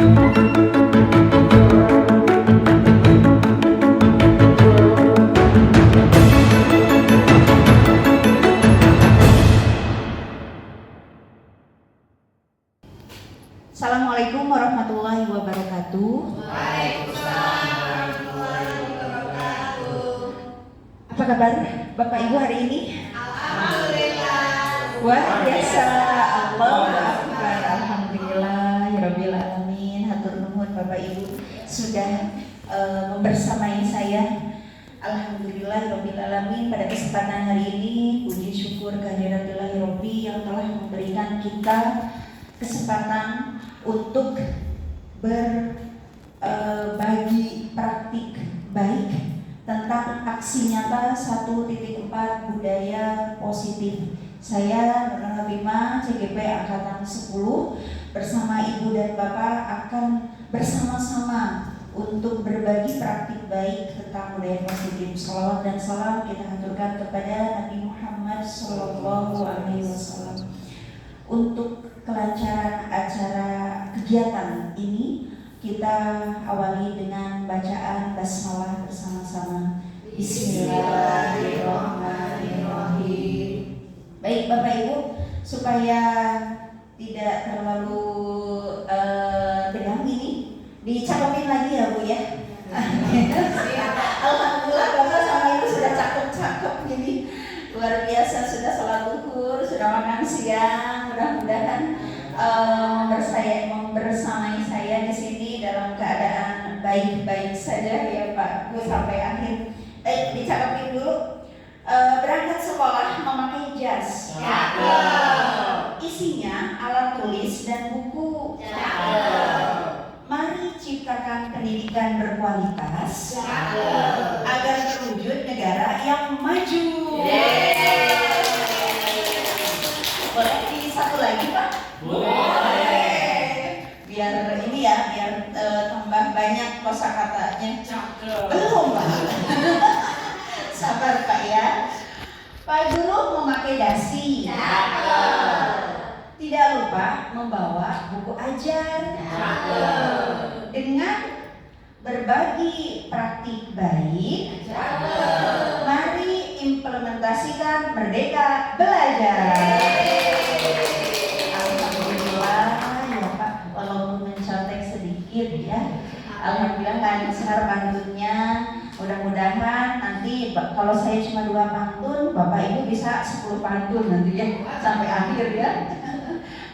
Assalamualaikum warahmatullahi wabarakatuh. Waalaikumsalam warahmatullahi wabarakatuh. Apa kabar Bapak Ibu hari ini? Alhamdulillah. Luar biasa. Allahu Akbar. Alhamdulillahirabbil alamin. Hatur nuhun Bapak Ibu sudah membersamai saya. Alhamdulillahirabbil alamin. Pada kesempatan hari ini puji syukur kehadiratillahirabbil alamin yang telah memberikan kita kesempatan untuk berbagi praktik baik tentang aksi nyata 1.4 budaya positif. Saya Nurul Habibah CGP Angkatan 10 bersama Ibu dan Bapak akan bersama-sama untuk berbagi praktik baik tentang budaya positif. Shalawat dan salam kita haturkan kepada Nabi Muhammad SAW. Untuk kelancaran acara kegiatan ini, kita awali dengan bacaan basmalah bersama-sama. Bismillahirrahmanirrahim. Baik Bapak Ibu, supaya tidak terlalu tegang ini, dicakapin lagi ya Bu ya. Alhamdulillah Bapak sama Ibu sudah cakep-cakep gini. Luar biasa, sudah sholat zuhur, sudah makan siang. Mudah-mudahan membersamai saya di sini dalam keadaan baik-baik saja ya Pak Bu sampai akhir. Dicakapin dulu. Berangkat sekolah memakai jas. Isinya alat tulis dan buku. Mari ciptakan pendidikan berkualitas agar terwujud negara yang maju. Boleh di satu lagi Pak? Boleh. Biar ini ya, biar tambah banyak kosakatanya. Belum Pak. Sabar Pak ya. Pak Guru memakai dasi. Tidak lupa membawa buku ajar. Dengan berbagi praktik baik, mari implementasikan Merdeka Belajar. Alhamdulillah ya Pak, walaupun mencontek sedikit ya. Alhamdulillah lancar pantunnya. Mudah-mudahan nanti kalau saya cuma 2 pantun, Bapak Ibu bisa 10 pantun nanti ya sampai akhir ya.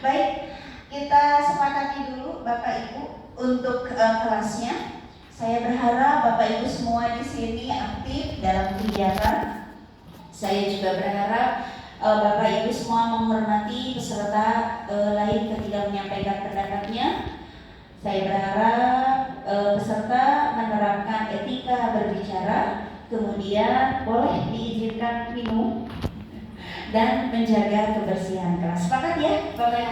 Baik, kita sepakati dulu Bapak Ibu untuk kelasnya. Saya berharap Bapak Ibu semua di sini aktif dalam kegiatan. Saya juga berharap Bapak Ibu semua menghormati peserta lain ketika menyampaikan pendapatnya. Saya berharap peserta menerapkan etika berbicara, kemudian boleh diizinkan minum dan menjaga kebersihan kelas. Sepakat ya? Baik.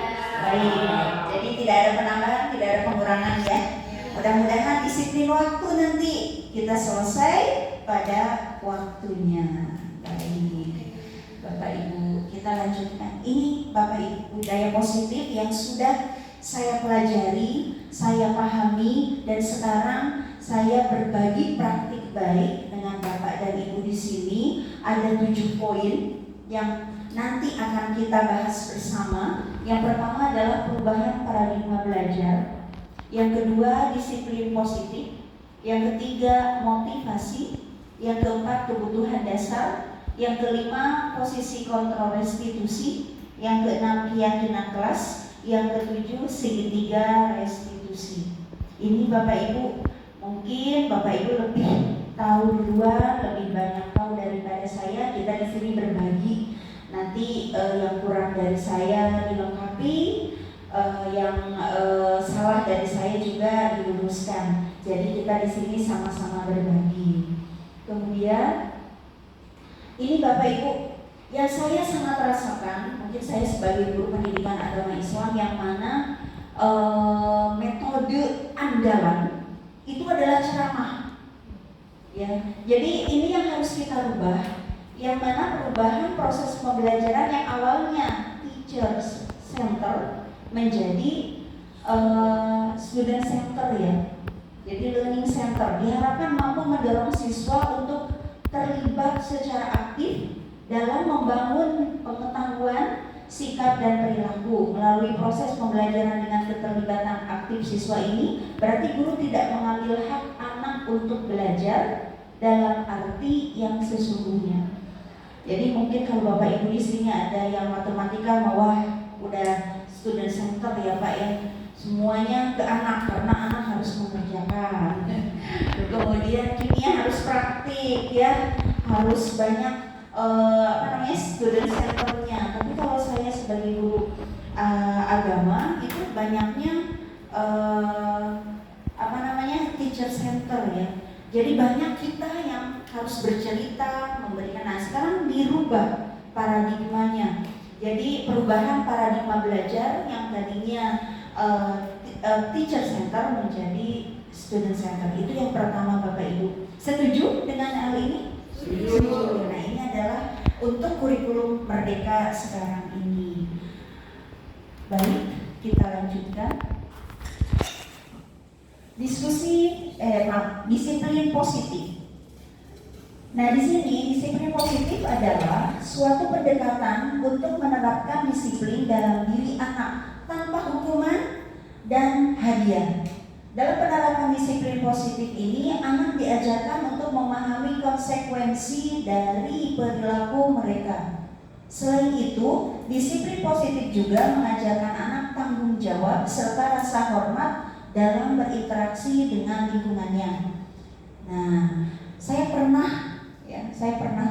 Jadi tidak ada penambahan, tidak ada pengurangan ya. Mudah-mudahan disiplin waktu nanti kita selesai pada waktunya. Baik, Bapak Ibu, kita lanjutkan. Ini Bapak Ibu budaya positif yang sudah saya pelajari, saya pahami, dan sekarang saya berbagi praktik baik dengan Bapak dan Ibu di sini. Ada 7 poin yang nanti akan kita bahas bersama. Yang pertama adalah perubahan paradigma belajar. Yang kedua, disiplin positif. Yang ketiga, motivasi. Yang keempat, kebutuhan dasar. Yang kelima, posisi kontrol restitusi. Yang keenam, keyakinan kelas. Yang ketujuh, segitiga restitusi. Ini Bapak Ibu, mungkin Bapak Ibu lebih tahu duluan, lebih banyak tahu daripada saya. Kita di sini berbagi. Nanti yang kurang dari saya dilengkapi, yang salah dari saya juga diluruskan. Jadi kita di sini sama-sama berbagi. Kemudian ini Bapak Ibu, yang saya sangat rasakan, mungkin saya sebagai guru pendidikan agama Islam yang mana metode andalan itu adalah ceramah. Ya, jadi ini yang harus kita rubah, yang mana perubahan proses pembelajaran yang awalnya teacher center menjadi student center ya. Jadi learning center diharapkan mampu mendorong siswa untuk terlibat secara aktif dalam membangun pengetahuan, sikap dan perilaku. Melalui proses pembelajaran dengan keterlibatan aktif siswa ini, berarti guru tidak mengambil hak anak untuk belajar dalam arti yang sesungguhnya. Jadi mungkin kalau Bapak Ibu di sini ada yang matematika, wah udah student center ya Pak ya. Semuanya ke anak karena anak harus mengerjakan. Kemudian kimia harus praktik ya, harus banyak student centernya. Tapi kalau saya sebagai guru agama itu banyaknya teacher center ya. Jadi banyak kita yang harus bercerita, memberikan. Nah sekarang dirubah paradigmanya. Jadi perubahan paradigma belajar yang tadinya teacher center menjadi student center. Itu yang pertama Bapak Ibu. Setuju dengan hal ini? Setuju. Nah ini adalah untuk kurikulum Merdeka sekarang ini. Baik, kita lanjutkan. Disiplin positif. Nah di sini disiplin positif adalah suatu pendekatan untuk menerapkan disiplin dalam diri anak tanpa hukuman dan hadiah. Dalam penerapan disiplin positif ini, anak diajarkan untuk memahami konsekuensi dari perilaku mereka. Selain itu, disiplin positif juga mengajarkan anak tanggung jawab serta rasa hormat dalam berinteraksi dengan lingkungannya. Nah, saya pernah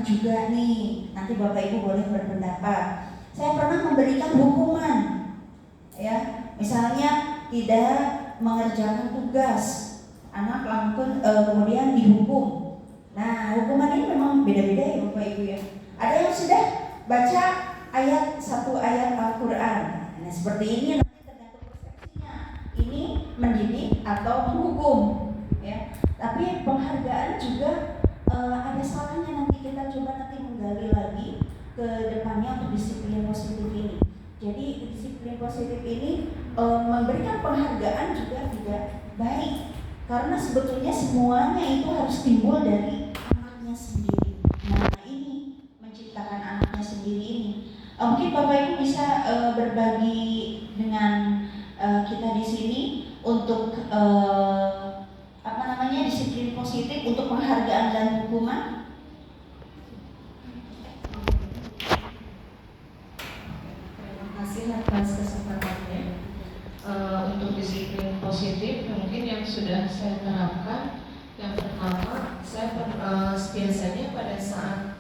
juga nih, nanti Bapak Ibu boleh berpendapat. Saya pernah memberikan hukuman, ya, misalnya tidak mengerjakan tugas, anak langsung kemudian dihukum. Nah, hukuman ini memang beda-beda ya Bapak Ibu ya. Ada yang sudah baca satu ayat Al-Quran. Nah, seperti ini nanti tergantung persepsinya. Ini mendidik atau menghukum, ya. Tapi penghargaan juga ada salahnya nanti kita coba menggali lagi ke depannya untuk disiplin positif ini. Jadi disiplin positif ini memberikan penghargaan juga tidak baik, karena sebetulnya semuanya itu harus timbul dari anaknya sendiri. Nah ini menciptakan anaknya sendiri ini. Mungkin Bapak Ibu bisa berbagi dengan kita di sini untuk disiplin positif untuk penghargaan dan hukuman. Terima kasih atas kesempatannya. Untuk disiplin positif mungkin yang sudah saya terapkan, yang pertama saya biasanya pada saat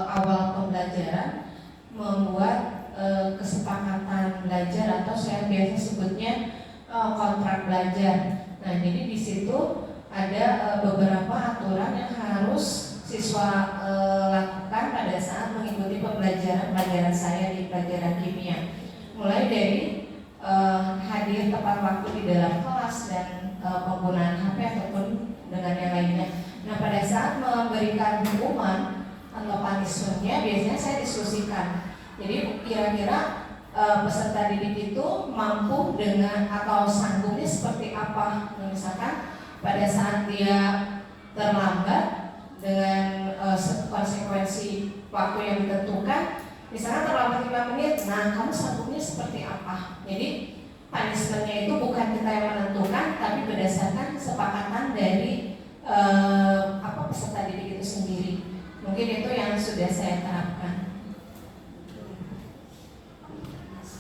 awal pembelajaran membuat kesepakatan belajar atau saya biasa sebutnya kontrak belajar. Nah jadi di situ ada beberapa aturan yang harus siswa lakukan pada saat mengikuti pelajaran saya di pelajaran kimia. Mulai dari hadir tepat waktu di dalam kelas dan penggunaan HP ataupun dengan yang lainnya. Nah pada saat memberikan hukuman atau punishment-nya biasanya saya diskusikan. Jadi kira-kira peserta didik itu mampu dengan atau sanggupnya seperti apa. Misalkan pada saat dia terlambat dengan konsekuensi waktu yang ditentukan, misalkan terlambat 5 menit, nah kamu sanggupnya seperti apa. Jadi punishment-nya itu bukan kita yang menentukan, tapi berdasarkan kesepakatan dari peserta didik itu sendiri. Mungkin itu yang sudah saya terapkan.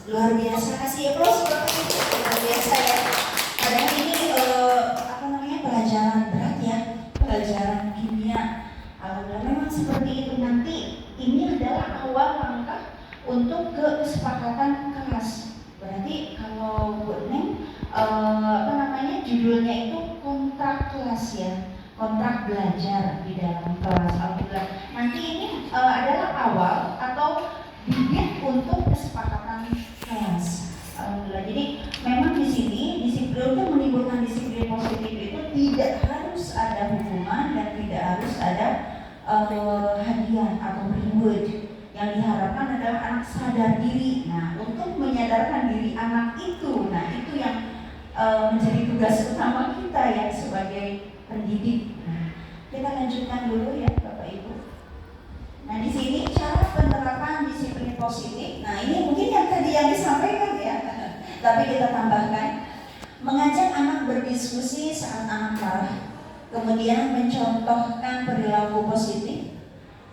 Luar biasa, kasih applause luar biasa ya. Padahal ini pelajaran berat ya, pelajaran kimia. Memang seperti itu. Nanti ini adalah awal langkah untuk kesepakatan kelas. Berarti kalau Bu Neng judulnya itu kontrak kelas ya, kontrak belajar di dalam kelas. Alhamdulillah. Nanti ini adalah awal atau bibit untuk kesepakatan kelas. Alhamdulillah. Jadi memang di sini disiplin untuk menimbulkan disiplin positif itu tidak harus ada hukuman dan tidak harus ada hadiah atau reward. Yang diharapkan adalah anak sadar diri. Nah, untuk menyadarkan diri anak itu, nah itu yang menjadi tugas utama kita ya sebagai pendidik. Nah, kita lanjutkan dulu ya Bapak Ibu. Nah di sini cara penerapan disiplin positif. Nah ini mungkin yang tadi yang disampaikan ya, tapi kita tambahkan mengajak anak berdiskusi saat anak marah, kemudian mencontohkan perilaku positif,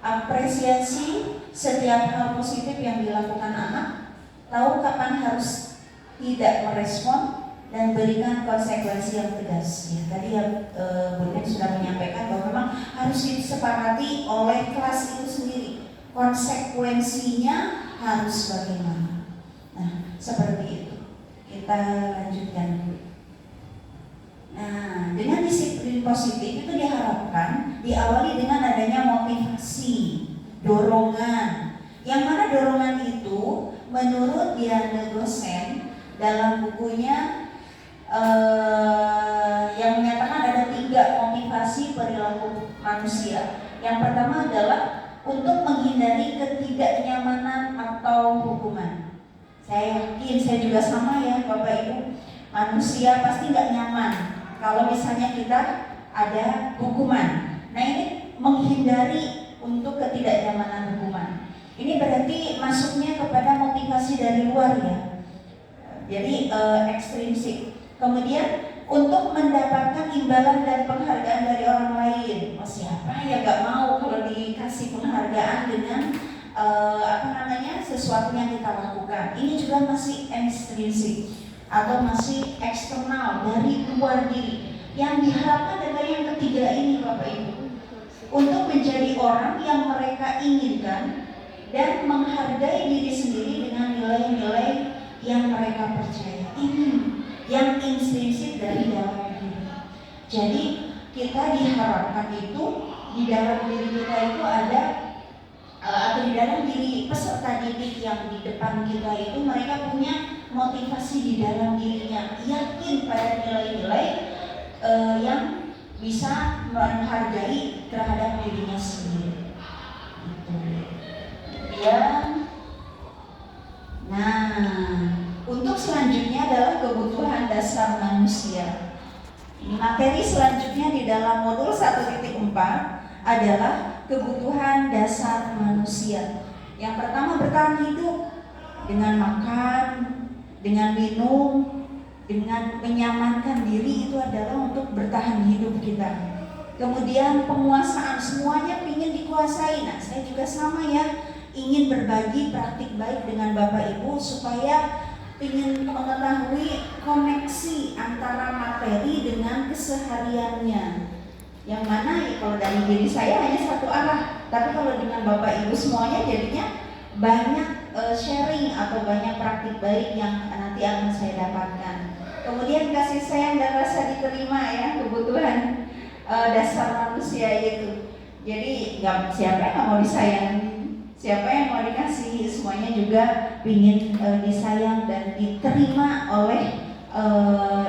apresiasi setiap hal positif yang dilakukan anak, tahu kapan harus tidak merespon, dan berikan konsekuensi yang tegas. Ya, tadi yang Bu Nen sudah menyampaikan bahwa memang harus disepakati oleh kelas itu sendiri. Konsekuensinya harus bagaimana. Nah, seperti itu. Kita lanjutkan dulu. Nah, dengan disiplin positif itu diharapkan diawali dengan adanya motivasi, dorongan. Yang mana dorongan itu menurut Diana Gosen dalam bukunya yang menyatakan ada 3 motivasi perilaku manusia. Yang pertama adalah untuk menghindari ketidaknyamanan atau hukuman. Saya yakin, saya juga sama ya Bapak Ibu, manusia pasti nggak nyaman kalau misalnya kita ada hukuman. Nah ini menghindari untuk ketidaknyamanan hukuman. Ini berarti masuknya kepada motivasi dari luar ya. Jadi ekstrinsik. Kemudian untuk mendapatkan imbalan dan penghargaan dari orang lain. Oh, siapa yang nggak mau kalau dikasih penghargaan dengan sesuatu yang kita lakukan. Ini juga masih ekstrinsik atau masih eksternal dari luar diri. Yang diharapkan adalah yang ketiga ini Bapak Ibu, untuk menjadi orang yang mereka inginkan dan menghargai diri sendiri dengan nilai-nilai yang mereka percaya. Ini yang intrinsik dari dalam diri. Jadi kita diharapkan itu di dalam diri kita itu ada atau di dalam diri peserta didik yang di depan kita itu mereka punya motivasi di dalam dirinya, yakin pada nilai-nilai yang bisa menghargai terhadap dirinya sendiri. Kemudian, untuk selanjutnya adalah kebutuhan dasar manusia. Ini materi selanjutnya di dalam modul 1.4 adalah kebutuhan dasar manusia. Yang pertama bertahan hidup dengan makan, dengan minum, dengan menyamankan diri itu adalah untuk bertahan hidup kita. Kemudian penguasaan, semuanya ingin dikuasai. Nah saya juga sama ya, ingin berbagi praktik baik dengan Bapak Ibu supaya ingin mengetahui koneksi antara materi dengan kesehariannya. Yang mana kalau dari diri saya hanya satu arah, tapi kalau dengan Bapak Ibu semuanya jadinya banyak sharing atau banyak praktik baik yang nanti akan saya dapatkan. Kemudian kasih sayang dan rasa diterima ya, kebutuhan dasar manusia itu. Jadi siapa yang nggak mau disayangi? Siapa yang mau dikasih, semuanya juga ingin disayang dan diterima oleh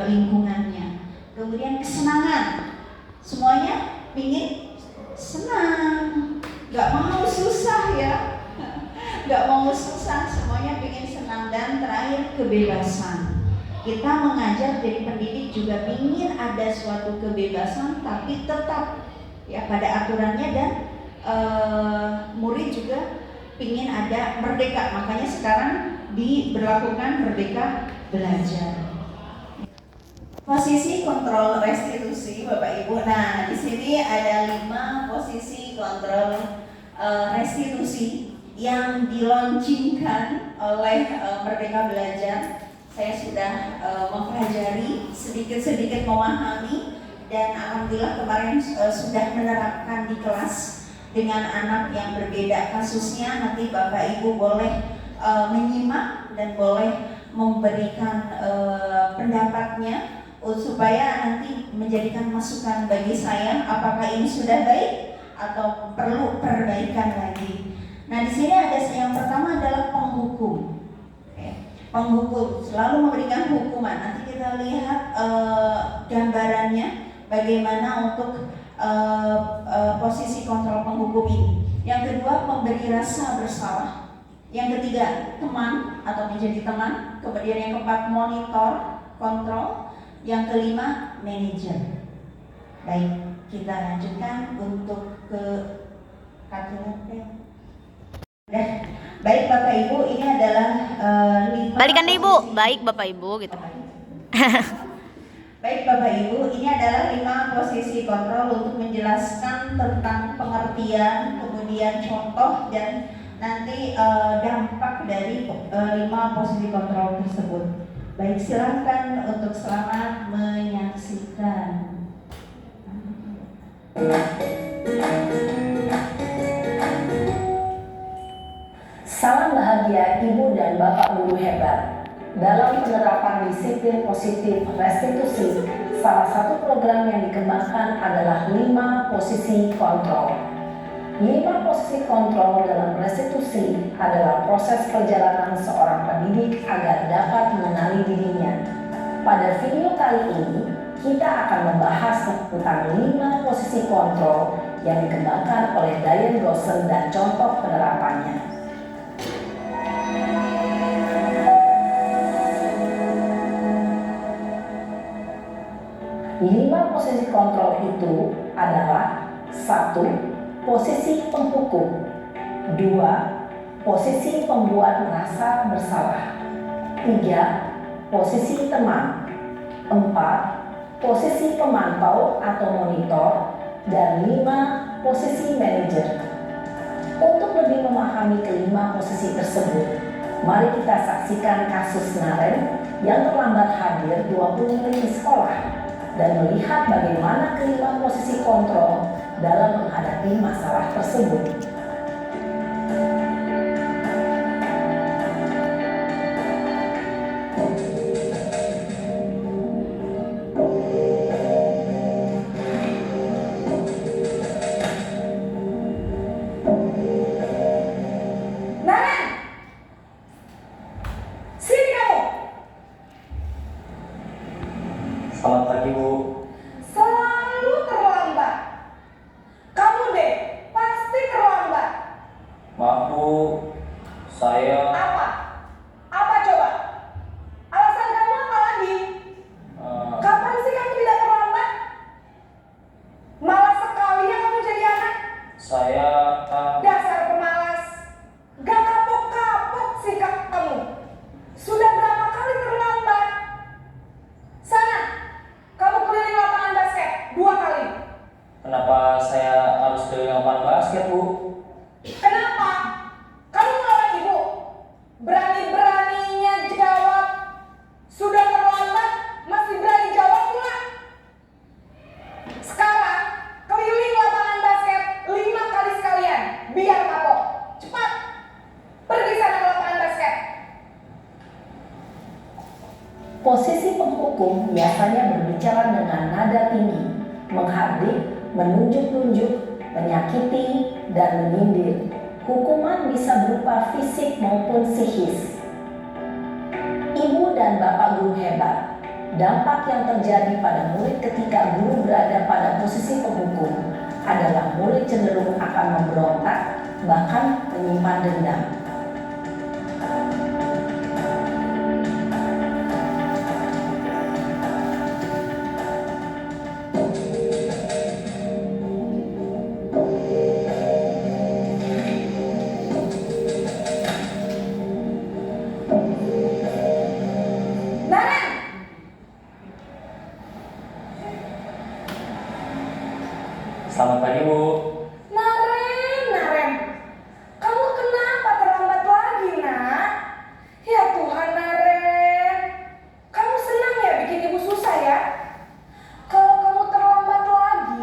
lingkungannya. Kemudian kesenangan, semuanya ingin senang, nggak mau susah ya, nggak mau susah, semuanya ingin senang. Dan terakhir kebebasan. Kita mengajar jadi pendidik juga ingin ada suatu kebebasan, tapi tetap ya pada aturannya, dan murid juga ingin ada merdeka, makanya sekarang diberlakukan merdeka belajar. Posisi kontrol restitusi Bapak Ibu. Nah di sini ada 5 posisi kontrol restitusi yang dilaunchingkan oleh Merdeka Belajar. Saya sudah mempelajari, sedikit-sedikit memahami, dan alhamdulillah kemarin sudah menerapkan di kelas dengan anak yang berbeda kasusnya. Nanti Bapak Ibu boleh menyimak dan boleh memberikan pendapatnya supaya nanti menjadikan masukan bagi saya apakah ini sudah baik atau perlu perbaikan lagi. Nah di sini ada yang pertama adalah penghukum. Penghukum selalu memberikan hukuman. Nanti kita lihat gambarannya bagaimana untuk posisi kontrol penghukum ini. Yang kedua, memberi rasa bersalah. Yang ketiga, teman atau menjadi teman. Kemudian yang keempat, monitor, kontrol. Yang kelima, manajer. Baik, kita lanjutkan untuk ke kartu. Baik Bapak Ibu, ini adalah 5 Balikan deh Ibu, posisi. baik Bapak Ibu gitu. Baik Bapak Ibu, ini adalah 5 posisi kontrol untuk menjelaskan tentang pengertian, kemudian contoh dan nanti dampak dari 5 posisi kontrol tersebut. Baik, silakan untuk selamat menyaksikan. Salam bahagia Ibu dan Bapak Guru hebat. Dalam penerapan disiplin positif restitusi, salah satu program yang dikembangkan adalah 5 posisi kontrol. 5 posisi kontrol dalam restitusi adalah proses perjalanan seorang pendidik agar dapat mengenali dirinya. Pada video kali ini, kita akan membahas tentang 5 posisi kontrol yang dikembangkan oleh Diane Goshen dan contoh penerapannya. 5 posisi kontrol itu adalah 1. Posisi penghukum, 2. Posisi pembuat merasa bersalah, 3. Posisi teman, 4. Posisi pemantau atau monitor, dan 5. Posisi manajer. Untuk lebih memahami kelima posisi tersebut, mari kita saksikan kasus Naren yang terlambat hadir 20 menit di sekolah dan melihat bagaimana kelima posisi kontrol dalam menghadapi masalah tersebut. Naren! Sini kamu! Selamat pagi Bu. Selalu terlambat. Kamu deh, pasti terlambat. Maaf Bu, saya Apa? Apa coba? Alasan kamu apa lagi? Kapan sih kamu tidak terlambat? Malas sekali ya kamu jadi anak. saya Dasar pemalas. Gak kapok-kapok sikap kamu. Sudah berapa kali terlambat? Sana, kamu keliling lapangan basket 2 kali. kenapa saya harus keliling lapangan basket Bu? Kenapa? Kamu melawan ibu. Berani-beraninya jawab. Sudah terlambat, masih berani jawab pula. Sekarang, keliling lapangan basket 5 kali sekalian. Biar kapok. Cepat. Pergi sana ke lapangan basket. Posisi penghukum biasanya berbicara dengan nada tinggi, menghardik, menunjuk-nunjuk, menyakiti, dan menyindir. Hukuman bisa berupa fisik maupun psikis. Ibu dan Bapak Guru hebat. Dampak yang terjadi pada murid ketika guru berada pada posisi penghukum adalah murid cenderung akan memberontak, bahkan menyimpan dendam. Naren! Selamat pagi Bu. Naren, kamu kenapa terlambat lagi, nak? Ya Tuhan, Naren, kamu senang ya bikin ibu susah ya? Kalau kamu terlambat lagi,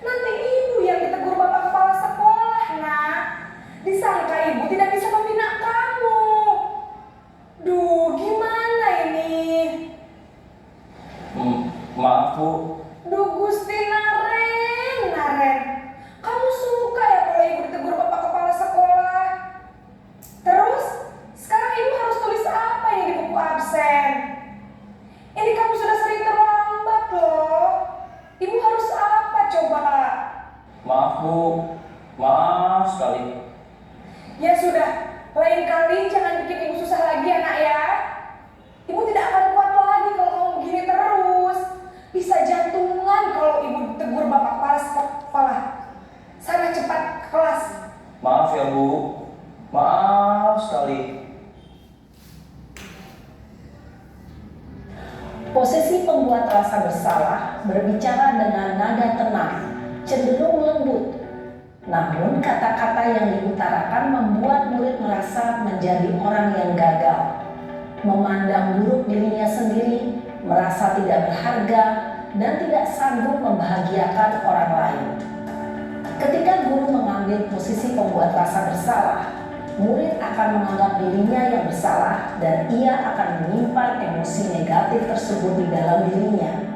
nanti ibu yang ditegur bapak kepala sekolah, nak. Disangka ibu tidak bisa membina kamu. Duh, gimana ini? Maaf Bu, Duh Gusti Naren, kamu suka ya kalau ibu ditegur bapak kepala sekolah? Terus, sekarang ibu harus tulis apa ini di buku absen? Ini kamu sudah sering terlambat loh. Ibu harus apa coba? maaf Bu, maaf sekali. Ya sudah, lain kali jangan bikin ibu susah lagi ya nak ya. Ibu tidak akan kuat lagi kalau kamu begini terus. Posisi pembuat rasa bersalah berbicara dengan nada tenang, cenderung lembut. Namun kata-kata yang diutarakan membuat murid merasa menjadi orang yang gagal, memandang buruk dirinya sendiri, merasa tidak berharga, dan tidak sanggup membahagiakan orang lain. Ketika guru mengambil posisi pembuat rasa bersalah, murid akan menganggap dirinya yang bersalah dan ia akan menyimpan emosi negatif tersebut di dalam dirinya.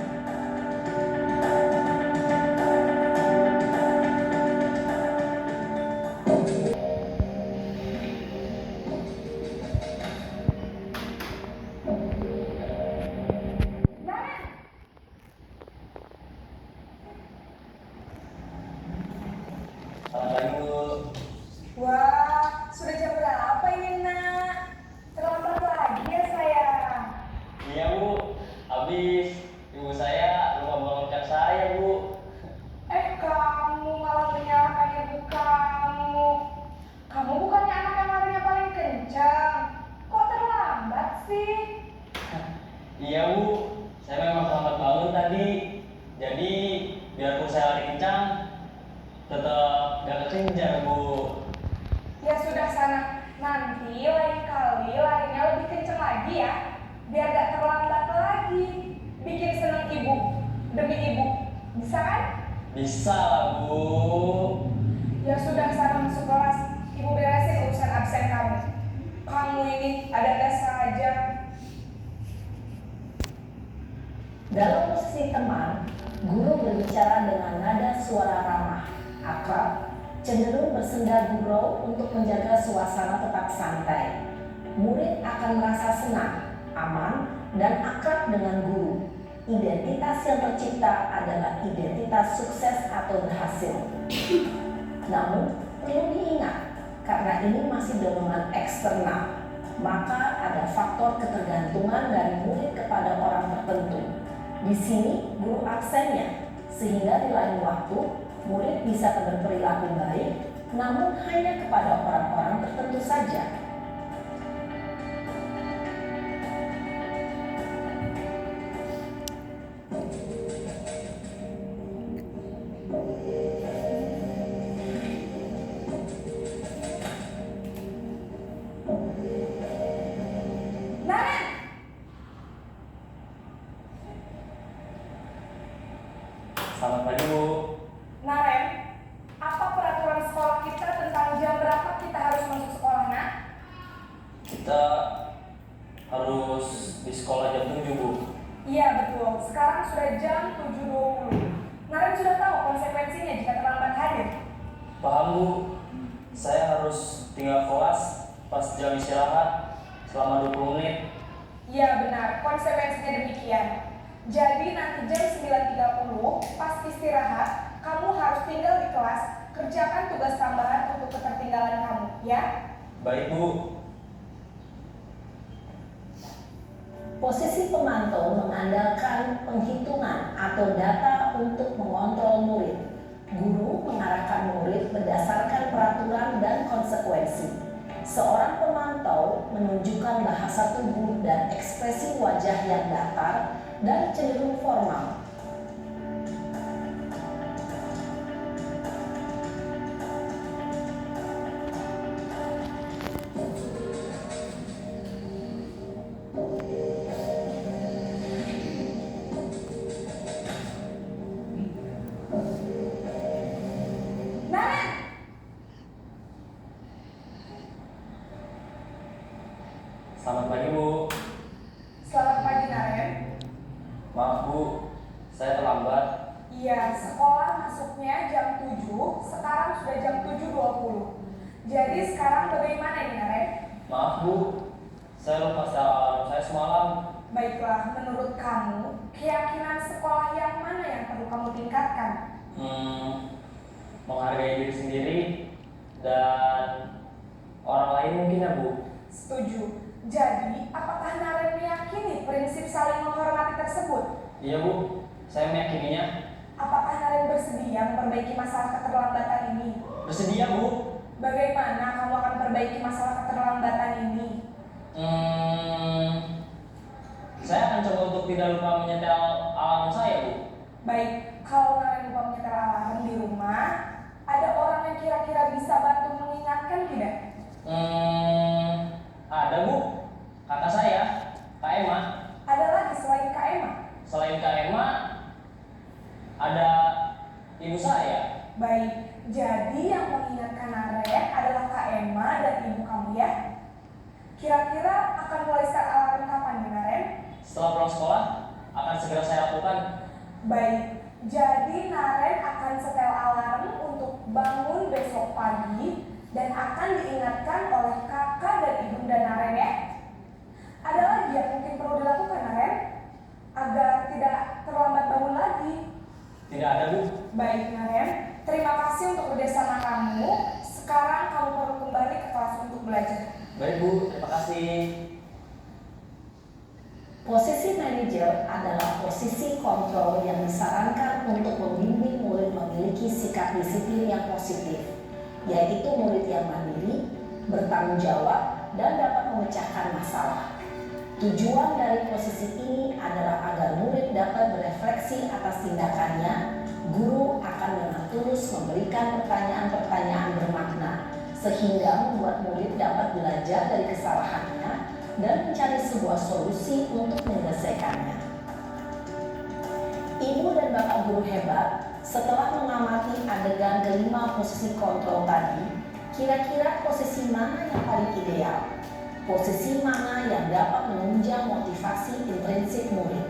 Selamat pagi, Bu. Wah, sudah jam berapa ini, Nak? Terlambat lagi ya, sayang. Iya, Bu. Habis ibu saya lupa bangunkan saya, Bu. Kamu malah menyalahkan ibu kamu. Kamu bukannya anak yang larinya paling kencang. Kok terlambat sih? Iya, Bu. Saya memang terlambat bangun tadi. Jadi, biarpun saya lari kencang, tetap gak kekejar, Bu. Ya sudah sana. Nanti lain kali larinya lebih kencang lagi ya. Biar gak terlambat lagi. Bikin seneng ibu. Demi ibu. Bisa kan? Bisa lah, Bu. Ya sudah sana masuk kelas. Ibu beresin urusan absen kamu. Kamu ini ada-ada saja. Dalam posisi teman, guru berbicara dengan nada suara ramah, akrab, cenderung bersenda gurau untuk menjaga suasana tetap santai. Murid akan merasa senang, aman, dan akrab dengan guru. Identitas yang tercipta adalah identitas sukses atau berhasil. Namun, perlu diingat, karena ini masih dorongan eksternal, maka ada faktor ketergantungan dari murid kepada orang tertentu. Di sini, guru absennya, sehingga di lain waktu, murid bisa berperilaku baik, namun hanya kepada orang-orang tertentu saja. Naren! Selamat pagi, Bu. Naren, apa peraturan sekolah kita tentang jam berapa kita harus masuk sekolah, Nak? Kita harus di sekolah jam 7, Bu. Iya betul, sekarang sudah jam 7.20. Naren sudah tahu konsekuensinya jika terlambat hadir. Paham, Bu. Saya harus tinggal kelas pas jam istirahat selama 20 menit. Iya benar, konsekuensinya demikian. Jadi nanti jam 9.30 pas istirahat, kamu harus tinggal di kelas, kerjakan tugas tambahan untuk ketertinggalan kamu, ya? Baik, Bu. Posisi pemantau mengandalkan penghitungan atau data untuk mengontrol murid. Guru mengarahkan murid berdasarkan peraturan dan konsekuensi. Seorang pemantau menunjukkan bahasa tubuh dan ekspresi wajah yang datar dan cenderung formal. Naren! Selamat pagi, Bu. Selamat pagi, Naren. Maaf, Bu. Saya terlambat. Iya, sekolah masuknya jam 7, sekarang sudah jam 7.20. Jadi sekarang bagaimana ini, Naren? Maaf, Bu. Saya lupa setel alarm saya semalam. Baiklah, menurut kamu, keyakinan sekolah yang mana yang perlu kamu tingkatkan? Menghargai diri sendiri dan orang lain mungkin, ya, Bu. Setuju. Jadi, apakah Naren meyakini prinsip saling menghormati tersebut? Iya, Bu. Saya meyakininya. Apakah Naren bersedia memperbaiki masalah keterlambatan ini? Bersedia, Bu. Bagaimana kamu akan perbaiki masalah keterlambatan ini? Saya akan coba untuk tidak lupa menyetel alarm saya, Bu. Baik, kalau Naren lupa menyetel alarm di rumah, ada orang yang kira-kira bisa bantu mengingatkan tidak? Ada, Bu. Kakak saya, Kak Emma. Ada lagi selain Kak Emma? Selain Kak Emma, ada ibu saya. Baik, jadi yang mengingatkan Naren adalah Kak Emma dan ibu kamu ya? Kira-kira akan mulai start alarm kapan nih Naren? Setelah pulang sekolah, akan segera saya lakukan. Baik, jadi Naren akan setel alarm untuk bangun besok pagi dan akan diingatkan oleh kakak dan ibunda Naren ya. Ada lagi yang mungkin perlu dilakukan Naren agar tidak terlambat bangun lagi? Tidak ada, Bu. Baik Naren, terima kasih untuk kerjasama kamu. Sekarang kamu perlu kembali ke kelas untuk belajar. Baik, Bu. Terima kasih. Posisi manajer adalah posisi kontrol yang disarankan untuk membimbing murid memiliki sikap disiplin yang positif, yaitu murid yang mandiri, bertanggung jawab, dan dapat memecahkan masalah. Tujuan dari posisi ini adalah agar murid dapat berefleksi atas tindakannya. Guru akan dengan tulus memberikan pertanyaan-pertanyaan bermakna, sehingga membuat murid dapat belajar dari kesalahannya dan mencari sebuah solusi untuk menyelesaikannya. Ibu dan bapak guru hebat, setelah mengamati adegan kelima posisi kontrol tadi, kira-kira posisi mana yang paling ideal? Posisi mana yang dapat menunjang motivasi intrinsik murid?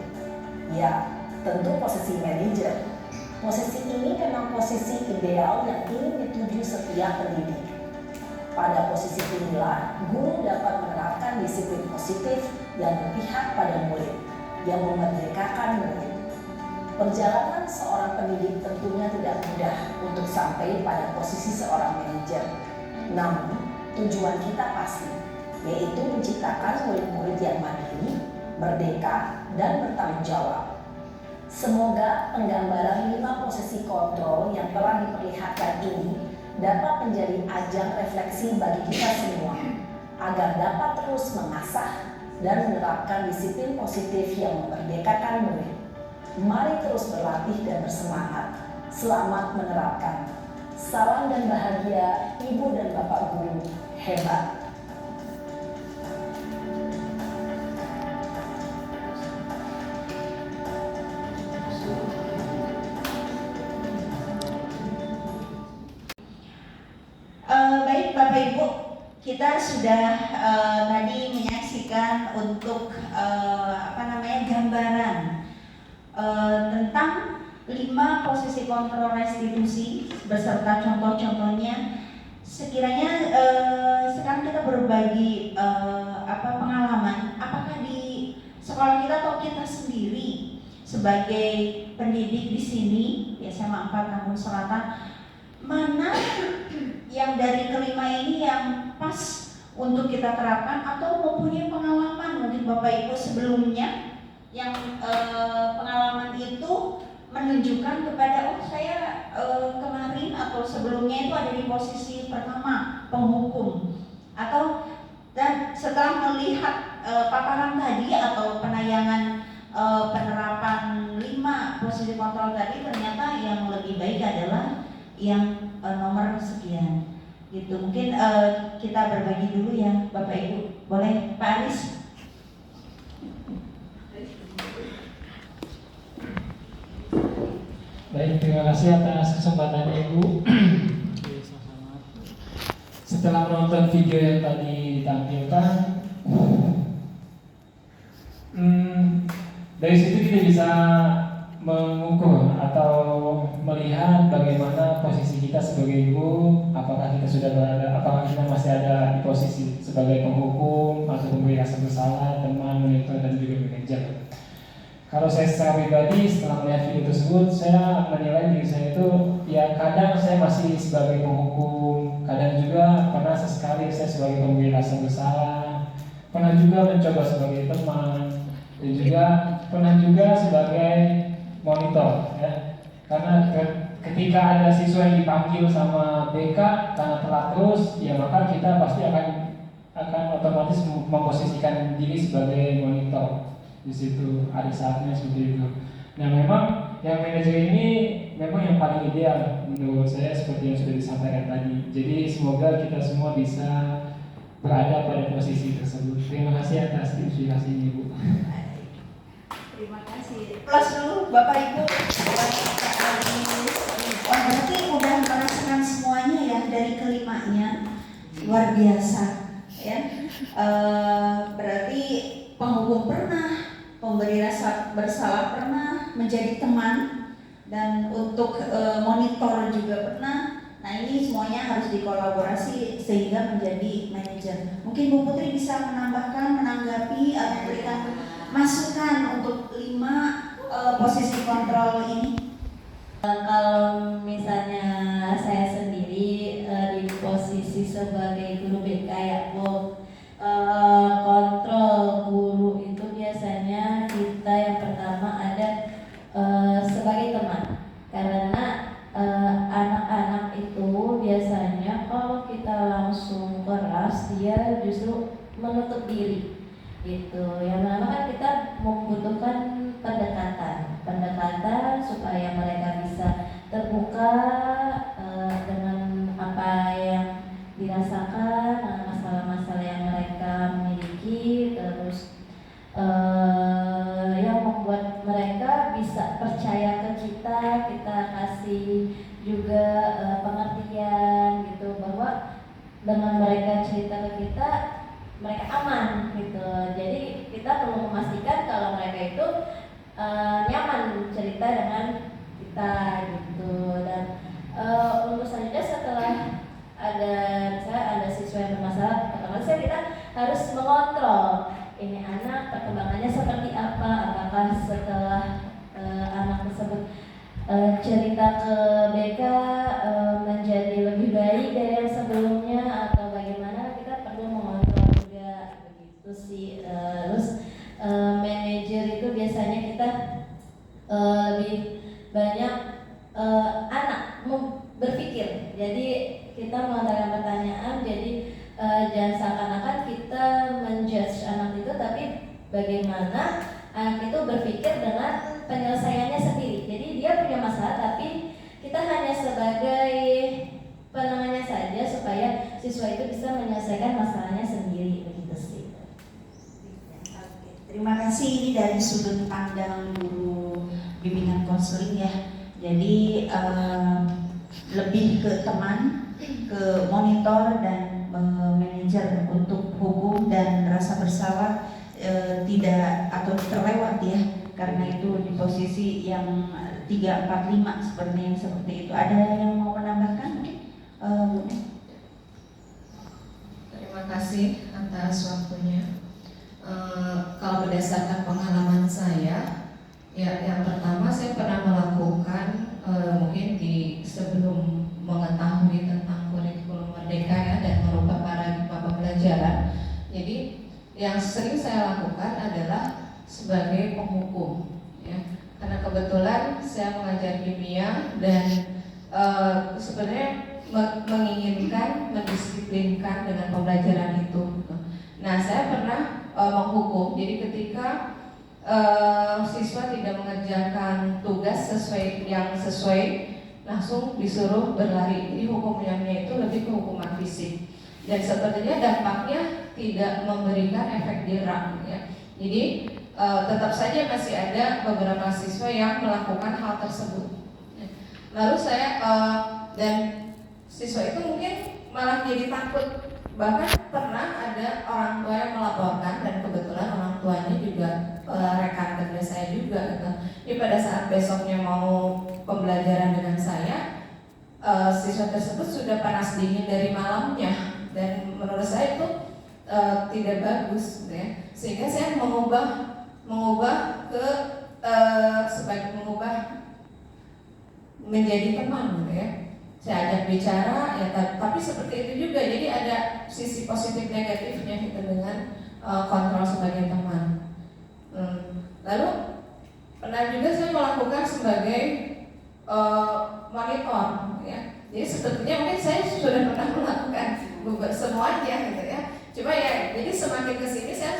Ya, tentu posisi manajer. Posisi ini memang posisi ideal yang ingin dituju setiap pendidik. Pada posisi inilah, guru dapat menerapkan disiplin positif yang berpihak pada murid, yang memerdekakan murid. Perjalanan seorang pendidik tentunya tidak mudah untuk sampai pada posisi seorang manajer. Namun, tujuan kita pasti, yaitu menciptakan murid-murid yang mandiri, merdeka, dan bertanggung jawab. Semoga penggambaran 5 posisi kontrol yang telah diperlihatkan ini dapat menjadi ajang refleksi bagi kita semua, agar dapat terus mengasah dan menerapkan disiplin positif yang memerdekakan murid. Mari terus berlatih dan bersemangat. Selamat menerapkan. Salam dan bahagia Ibu dan Bapak Guru hebat. Baik Bapak Ibu, kita sudah tadi menyaksikan untuk gambaran tentang 5 posisi kontrol restitusi beserta contoh-contohnya. Sekiranya sekarang kita berbagi pengalaman, apakah di sekolah kita atau kita sendiri sebagai pendidik di sini di SMA 4 Kampung Selatan, mana yang dari kelima ini yang pas untuk kita terapkan atau mempunyai pengalaman mungkin Bapak Ibu sebelumnya yang pengalaman itu menunjukkan kepada saya kemarin atau sebelumnya itu ada di posisi pertama penghukum, atau dan setelah melihat paparan tadi atau penayangan penerapan 5 posisi kontrol tadi, ternyata yang lebih baik adalah yang nomor sekian gitu. Mungkin kita berbagi dulu ya Bapak Ibu. Boleh Pak Aris? Baik, terima kasih atas kesempatannya Ibu. Setelah menonton video yang tadi ditampilkan, dari situ kita bisa mengukur atau melihat bagaimana posisi kita sebagai ibu, apakah kita sudah berada, apakah kita masih ada di posisi sebagai penghukum atau pemberi rasa bersalah, teman, monitor, dan juga manajer. Kalau saya secara pribadi setelah melihat video tersebut, saya menilai diri saya itu ya kadang saya masih sebagai penghukum, kadang juga pernah sesekali saya sebagai pemberi rasa bersalah, pernah juga mencoba sebagai teman, dan juga pernah juga sebagai monitor ya. Karena ketika ada siswa yang dipanggil sama BK karena telat terus, ya maka kita pasti akan otomatis memposisikan diri sebagai monitor. di situ ada saatnya seperti itu. Nah memang yang manajer ini memang yang paling ideal menurut saya seperti yang sudah disampaikan tadi. Jadi semoga kita semua bisa berada pada posisi tersebut. Terima kasih atas inspirasinya Bu. Terima kasih. Plus dulu Bapak Ibu. Wah berarti udah merasakan semuanya ya dari kelimanya, luar biasa ya. Berarti penghukum pernah, pemberi rasa bersalah pernah, menjadi teman, dan untuk monitor juga pernah. Nah ini semuanya harus dikolaborasi sehingga menjadi manajer. Mungkin Bu Putri bisa menambahkan, menanggapi atau memberikan masukan untuk 5 posisi kontrol ini. Kalau misalnya saya sendiri di posisi sebagai guru BK ya Bu, kontrol guru itu biasanya kita yang pertama ada sebagai teman, karena anak-anak itu biasanya kalau kita langsung keras dia justru menutup diri gitu. Yang pertama kan kita membutuhkan pendekatan supaya mereka bisa terbuka dengan apa yang dirasakan, dengan masalah-masalah yang mereka miliki, terus yang membuat mereka bisa percaya ke kita kasih juga pengertian gitu, bahwa dengan mereka cerita ke kita mereka aman gitu. Jadi kita perlu memastikan kalau mereka itu nyaman cerita dengan kita gitu. Dan tentu saja setelah ada siswa yang bermasalah, pertama kita harus mengontrol ini anak perkembangannya seperti apa, apakah setelah anak tersebut cerita ke BK menjadi lebih baik dari yang sebelumnya atau bagaimana. Kita perlu mengontrol juga begitu sih. Terus manajer itu biasanya kita lebih banyak anak berpikir, jadi kita melontarkan pertanyaan, jadi jangan seakan-akan kita menjudge anak itu, tapi bagaimana anak itu berpikir dengan penyelesaiannya sendiri. Jadi dia punya masalah, tapi kita hanya sebagai penangannya saja supaya siswa itu bisa menyelesaikan masalahnya sendiri begitu sih. Terima kasih, ini dari sudut pandang guru bimbingan konseling ya. Jadi lebih ke teman, ke monitor dan manajer untuk hukum dan rasa bersalah tidak atau terlewat ya, karena itu di posisi yang 3, 4, 5 seperti itu. Ada yang mau menambahkan mungkin? Terima kasih atas waktunya. Kalau berdasarkan pengalaman saya, ya yang pertama saya pernah melakukan mungkin sebelum mengetahui tentang kurikulum Merdeka ya, dan merubah paradigma pembelajaran. Jadi yang sering saya lakukan adalah sebagai penghukum ya, karena kebetulan saya mengajar kimia dan sebenarnya menginginkan mendisiplinkan dengan pembelajaran itu. Nah saya pernah menghukum, jadi ketika siswa tidak mengerjakan tugas sesuai langsung disuruh berlari. Jadi hukumnya itu lebih ke hukuman fisik, dan sepertinya dampaknya tidak memberikan efek jerak ya. Jadi tetap saja masih ada beberapa siswa yang melakukan hal tersebut. Lalu saya dan siswa itu mungkin malah jadi takut. Bahkan pernah ada orang tua yang melaporkan, dan kebetulan orang tuanya juga rekan kerja saya juga gitu. Jadi pada saat besoknya mau pembelajaran dengan saya, siswa tersebut sudah panas dingin dari malamnya, dan menurut saya itu tidak bagus gitu ya. Sehingga saya mengubah ke menjadi teman gitu ya. Saya ajak bicara ya, tapi seperti itu juga. Jadi ada sisi positif negatifnya gitu dengan kontrol sebagai teman. Lalu pernah juga saya melakukan sebagai monitor ya. Jadi sebetulnya mungkin saya sudah pernah melakukan semuanya gitu ya. Cuma ya, jadi semakin kesini saya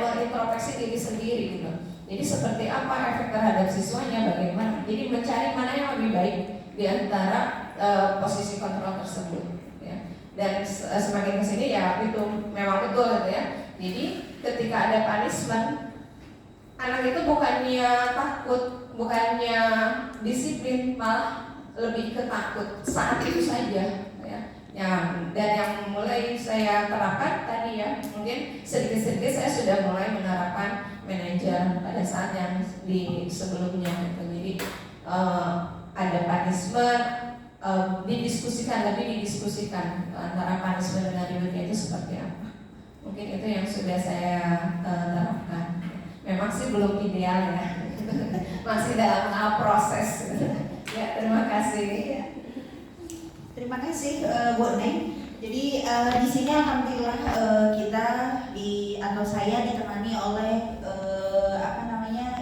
mengintrospeksi diri sendiri gitu. Jadi seperti apa efek terhadap siswanya, bagaimana. Jadi mencari mana yang lebih baik di antara posisi kontrol tersebut. Ya. Dan semakin kesini ya itu memang betul gitu ya. Jadi ketika ada punishment, anak itu bukannya takut, bukannya disiplin, malah lebih ke takut saat itu saja. Ya, dan yang mulai saya terapkan tadi ya, mungkin sedikit-sedikit saya sudah mulai menerapkan manajer pada saat yang di sebelumnya gitu. Jadi ada punishment, lebih didiskusikan antara punishment dengan rewardnya itu seperti apa. Mungkin itu yang sudah saya terapkan. Memang sih belum ideal ya, masih dalam proses. Ya, terima kasih. Terima kasih Bu Neng. Jadi di sini alhamdulillah kita atau saya ditemani oleh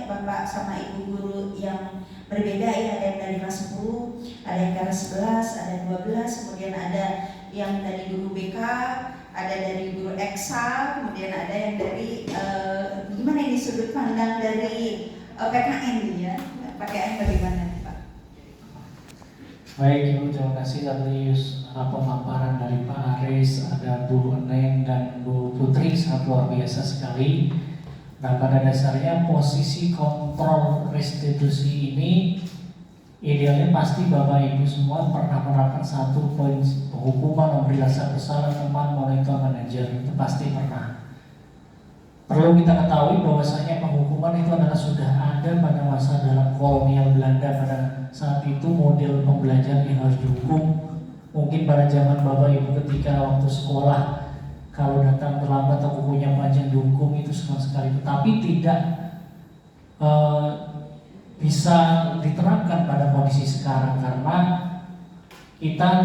Bapak sama Ibu guru yang berbeda ya, ada yang dari kelas 10, ada yang kelas 11, ada 12, kemudian ada yang dari guru BK, ada dari guru EKSA, kemudian ada yang dari gimana ini sudut pandang dari PKN ya. PKN bagaimana? Baik, Ibu, terima kasih atas pemaparan dari Pak Aris, ada Bu Neng dan Bu Putri, sangat luar biasa sekali. Nah, pada dasarnya posisi kontrol restitusi ini idealnya pasti Bapak Ibu semua pernah menerapkan satu poin penghukuman, memberi rasa bersalah, teman, monitor, manajer, itu pasti pernah. Perlu kita ketahui bahwasanya penghukuman itu adalah sudah ada pada masa dalam kolonial Belanda. Pada saat itu model pembelajaran yang harus dihukum. Mungkin pada zaman Bapak Ibu ketika waktu sekolah, kalau datang terlambat atau kukunya panjang dihukum, itu sama sekali. Tetapi tidak bisa diterapkan pada kondisi sekarang karena kita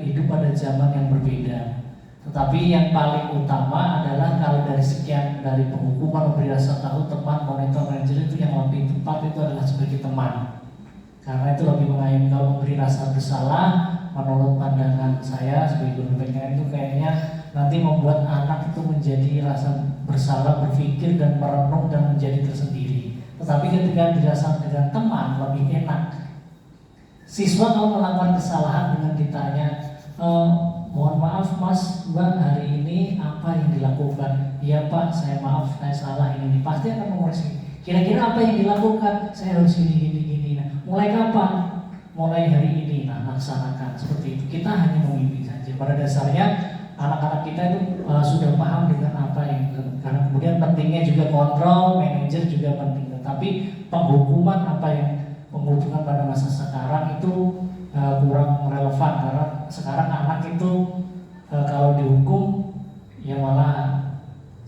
hidup pada zaman yang berbeda. Tetapi yang paling utama adalah kalau dari sekian dari penghukuman, memberi rasa tahu, teman, monitor, manajer, itu yang lebih tepat itu adalah sebagai teman. Karena itu lebih mengayomi. Kalau memberi rasa bersalah, menurut pandangan saya sebagai guru PKN itu kayaknya nanti membuat anak itu menjadi rasa bersalah, berpikir dan merenung dan menjadi tersendiri. Tetapi ketika dirasakan dengan teman lebih enak. Siswa kalau melakukan kesalahan dengan ditanya, mohon maaf Mas, Mbak, hari ini apa yang dilakukan? Iya Pak, saya maaf, saya salah ini. Pasti akan mengoreksi. Kira-kira apa yang dilakukan? Saya harus gini. Nah, mulai kapan? Mulai hari ini. Nah, laksanakan seperti itu. Kita hanya memimpin saja. Pada dasarnya anak-anak kita itu sudah paham dengan apa yang, karena kemudian pentingnya juga kontrol, manajer juga penting. Tetapi penghukuman apa yang penghubungan pada masa sekarang itu kurang relevan karena sekarang anak itu kalau dihukum ya malah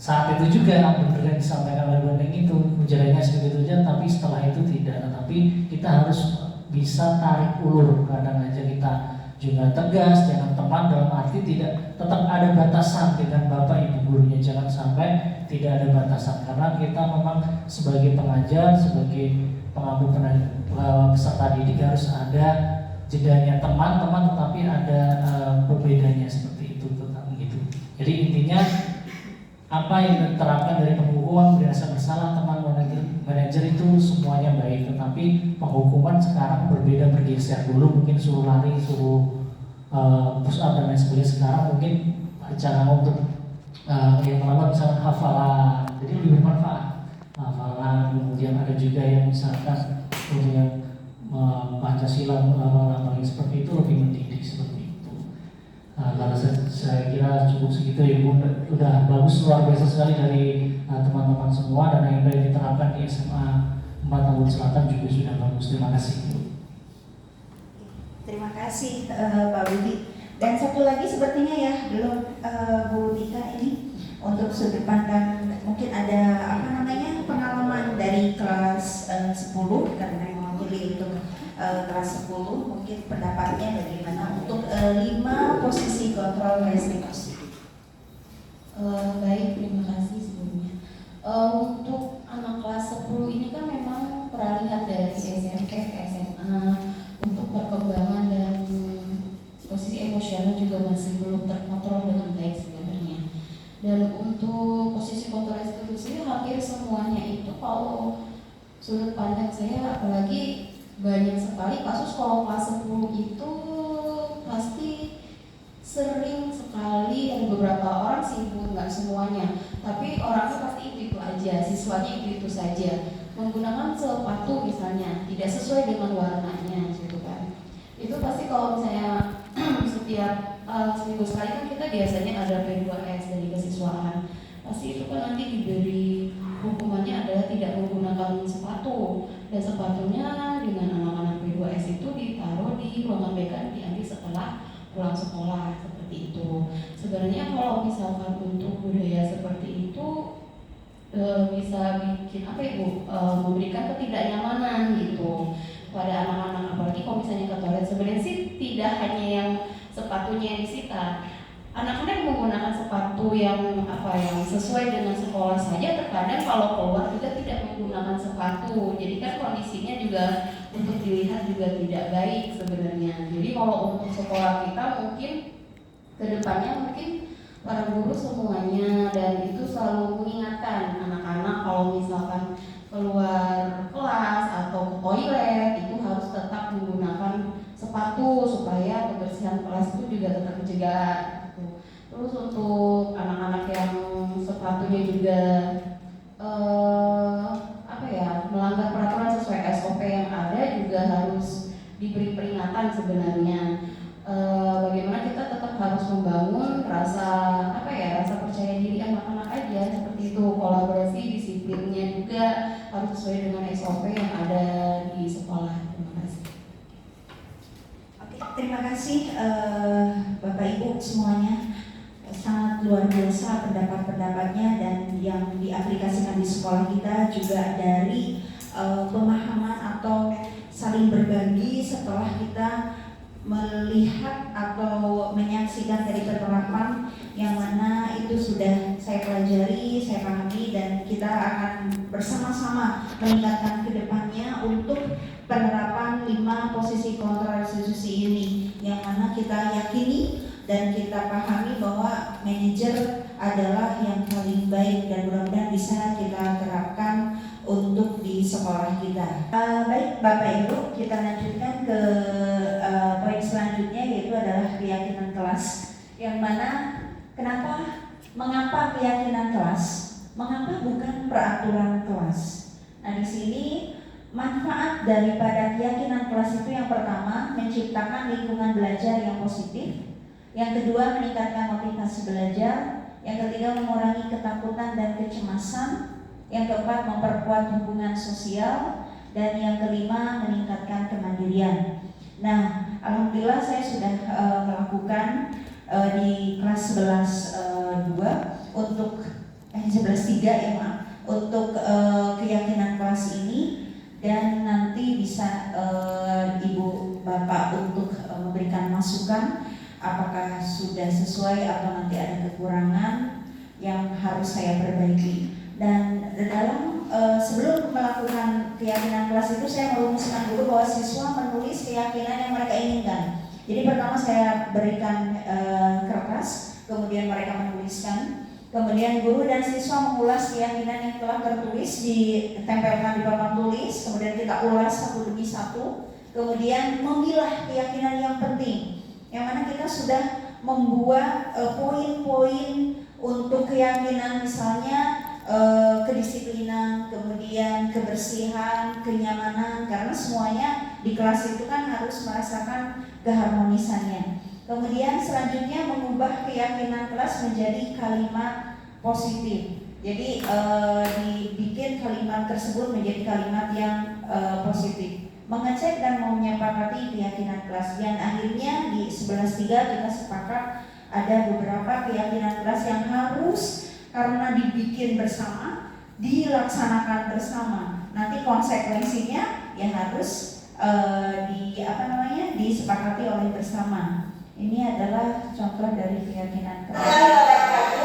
saat itu juga yang benar yang disampaikan oleh Bendeng itu ujarannya segitu saja, tapi setelah itu tidak. Tapi kita harus bisa tarik ulur, kadang aja kita juga tegas, jangan teman dalam arti tidak, tetap ada batasan dengan bapak ibu gurunya, jangan sampai tidak ada batasan karena kita memang sebagai pengajar, sebagai pengambil peserta didik harus ada jedanya teman-teman, tetapi ada berbedanya seperti itu tentang gitu. Jadi intinya apa yang diterapkan dari penghukuman, merasa bersalah, teman, manajer itu semuanya baik, tetapi penghukuman sekarang berbeda, bergeser. Dulu mungkin suruh lari, suruh push up dan lain sebagainya. Sekarang mungkin cara untuk yang pertama misalkan hafalan, jadi lebih bermanfaat. Hafalan, kemudian ada juga yang misalkan untuk yang Pancasila yang seperti itu lebih mendidik seperti itu. Kalau saya kira cukup segitu ya Bu, udah bagus, luar biasa sekali dari teman-teman semua, dan yang sudah diterapkan di SMA 4 Tambun Selatan juga sudah bagus. Terima kasih Bu. Terima kasih Pak Budi. Dan satu lagi sepertinya ya belum Bu Dika ini untuk sudut pandang, mungkin ada pengalaman dari kelas 10 karena mewakili untuk kelas 10, mungkin pendapatnya bagaimana untuk 5 posisi kontrol restitusi. Baik, terima kasih sebelumnya. Untuk anak kelas 10 ini kan memang peralihan dari SMP ke SMA, untuk perkembangan dan posisi emosional juga masih belum terkontrol dengan baik sebenarnya. Dan untuk kalau sudut pandang saya, apalagi banyak sekali kasus kalau kelas 10 itu pasti sering sekali ada beberapa orang sih, nggak semuanya, tapi orangnya pasti itu aja, siswanya itu saja, menggunakan sepatu misalnya tidak sesuai dengan warnanya gitu kan. Itu pasti kalau misalnya setiap seminggu sekali kan kita biasanya ada P2S dari kesiswaan, pasti itu kan nanti diberi hukumannya adalah tidak menggunakan sepatu, dan sepatunya dengan anak-anak P2S itu ditaruh di ruangan BK, diambil setelah pulang sekolah, seperti itu. Sebenarnya kalau misalkan untuk budaya seperti itu bisa bikin apa ya Bu, memberikan ketidaknyamanan gitu pada anak-anak, apalagi kalau misalnya ke toilet. Sebenarnya sih tidak hanya yang sepatunya yang disita, anak-anak menggunakan sepatu yang sesuai dengan sekolah saja, terkadang kalau keluar juga tidak menggunakan sepatu, jadi kan kondisinya juga untuk dilihat juga tidak baik sebenarnya. Jadi kalau untuk sekolah kita mungkin kedepannya mungkin para guru semuanya dan itu selalu mengingatkan anak-anak kalau misalkan keluar kelas atau ke toilet itu harus tetap menggunakan sepatu supaya kebersihan kelas itu juga tetap terjaga. Terus untuk anak-anak yang sepatunya juga melanggar peraturan sesuai SOP yang ada juga harus diberi peringatan sebenarnya. Bagaimana kita tetap harus membangun rasa percaya diri anak-anak aja, seperti itu, kolaborasi disiplinnya juga harus sesuai dengan SOP yang ada di sekolah. Terima kasih. Oke, terima kasih Bapak Ibu semuanya. Sangat luar biasa pendapat-pendapatnya, dan yang diaplikasikan di sekolah kita juga dari pemahaman atau saling berbagi setelah kita melihat atau menyaksikan dari penerapan yang mana itu sudah saya pelajari, saya pahami, dan kita akan bersama-sama meningkatkan ke depannya untuk penerapan 5 posisi kontrol restitusi ini, yang mana kita yakini dan kita pahami bahwa manajer adalah yang paling baik, dan mudah-mudahan bisa kita terapkan untuk di sekolah kita. Baik Bapak Ibu, kita lanjutkan ke poin selanjutnya, yaitu adalah keyakinan kelas, yang mana mengapa keyakinan kelas, mengapa bukan peraturan kelas. Nah, di sini manfaat daripada keyakinan kelas itu yang pertama menciptakan lingkungan belajar yang positif, yang kedua meningkatkan motivasi belajar, yang ketiga mengurangi ketakutan dan kecemasan, yang keempat memperkuat hubungan sosial, dan yang kelima meningkatkan kemandirian. Nah, alhamdulillah saya sudah melakukan di kelas 11 2 untuk 11 3 ya maaf, untuk keyakinan kelas ini, dan nanti bisa Ibu Bapak untuk memberikan masukan apakah sudah sesuai atau nanti ada kekurangan yang harus saya perbaiki. Dan dalam sebelum melakukan keyakinan kelas itu, saya merumuskan dulu bahwa siswa menulis keyakinan yang mereka inginkan. Jadi pertama saya berikan kertas, kemudian mereka menuliskan, kemudian guru dan siswa mengulas keyakinan yang telah tertulis, ditempelkan di papan tulis, kemudian kita ulas satu demi satu, kemudian memilah keyakinan yang penting, yang mana kita sudah membuat poin-poin untuk keyakinan, misalnya kedisiplinan, kemudian kebersihan, kenyamanan, karena semuanya di kelas itu kan harus merasakan keharmonisannya. Kemudian selanjutnya mengubah keyakinan kelas menjadi kalimat positif. Jadi dibikin kalimat tersebut menjadi kalimat yang positif. Mengecek dan menyepakati keyakinan kelas, dan akhirnya di 11.3 kita sepakat ada beberapa keyakinan kelas yang harus, karena dibikin bersama, dilaksanakan bersama. Nanti konsekuensinya ya harus disepakati oleh bersama. Ini adalah contoh dari keyakinan kelas.